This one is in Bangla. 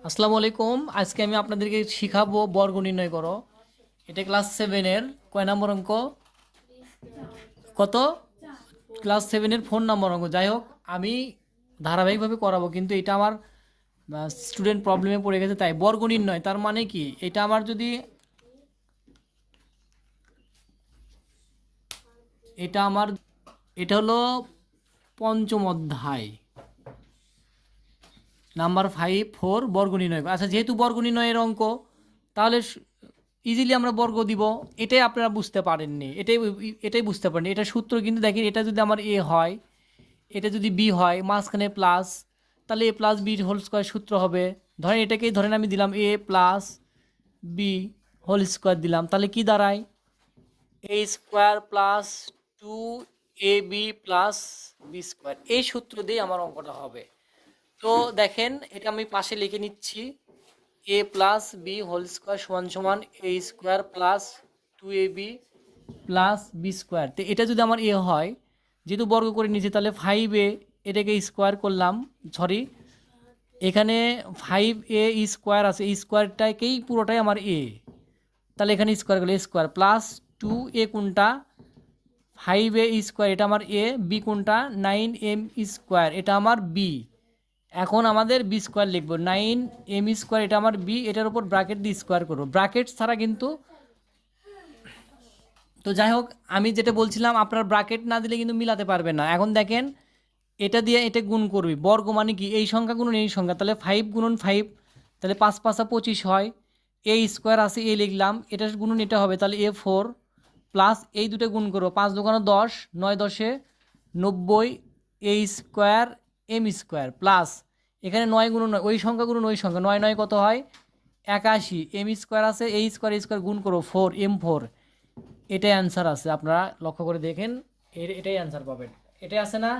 আসসালামু আলাইকুম। আজকে আমি আপনাদেরকে শিখাবো বর্গ নির্ণয় করো। এটা ক্লাস 7-এর কয় নম্বর অঙ্ক? কত? ক্লাস 7-এর 4 নম্বর অঙ্ক। যাই হোক, আমি ধারাবাহিকভাবে করাবো, কিন্তু এটা আমার স্টুডেন্ট প্রবলেমে পড়ে গেছে। তাই বর্গ নির্ণয় তার মানে কি, এটা আমার যদি এটা আমার এটা হলো পঞ্চম অধ্যায়, নাম্বার 5 4 বর্গ নির্ণয়। আচ্ছা, যেহেতু বর্গ নির্ণয়ের অঙ্ক, তাহলে ইজিলি আমরা বর্গ দিব। এটাই আপনারা বুঝতে পারেননি, এটাই বুঝতে পারেননি। এটা সূত্র কিন্তু দেখেন, এটা যদি আমার এ হয়, এটা যদি বি হয়, মাঝখানে প্লাস, তাহলে A plus B whole square সূত্র হবে। ধরেন এটাকেই ধরেন আমি দিলাম A plus B whole square দিলাম, তাহলে কি দাঁড়ায়? A square plus 2ab plus B square. এই সূত্র দিয়ে আমার অঙ্কটা হবে। তো দেখেন, এটা আমি পাশে লিখে নিচ্ছি। A plus B whole square সমান সমান A square plus 2ab plus B square. তো এটা যদি আমার এ হয়, যেহেতু বর্গ করে নিয়েছি, তাহলে 5a এটাকে স্কোয়ার করলাম, সরি, এখানে 5a স্কোয়ার আছে, এই স্কোয়ারটাকেই পুরোটাই আমার এ, তাহলে এখানে স্কোয়ার করলে স্কোয়ার প্লাস 2a কোনটা 5a স্কোয়ার, এটা আমার এ, বি কোনটা 9m স্কোয়ার, এটা আমার বি। এখন আমাদের বি স্কোয়ার লিখবো, 9m স্কোয়ার, এটা আমার বি, এটার উপর ব্র্যাকেট দিয়ে স্কোয়ার করবো, ব্র্যাকেট ছাড়া কিন্তু। তো যাই হোক, আমি যেটা বলছিলাম, আপনার ব্র্যাকেট না দিলে কিন্তু মিলাতে পারবেন না। এখন দেখেন, এটা দিয়ে এটা গুণ করবি, বর্গ মানে কি, এই সংখ্যা গুণন এই সংখ্যা, তাহলে 5 গুণন 5, তাহলে 5 5 25 হয়। এ স্কোয়ার আছে, এ লিখলাম, এটা গুণন এটা হবে, তাহলে a4 প্লাস এই দুটো গুণ করবো, 5 দোকানো 10, 9 10 90, এ স্কোয়ার এম স্কোয়ার প্লাস এখানে 9 গুণন 9, ওই সংখ্যা গুণন ওই সংখ্যা, 9 9 কত হয় 81, এম স্কোয়ার আছে, এ স্কোয়ার গুণ করো 4m4, এটাই অ্যান্সার আছে। আপনারা লক্ষ্য করে দেখেন, এটাই অ্যান্সার পাবেন, এটাই আছে না?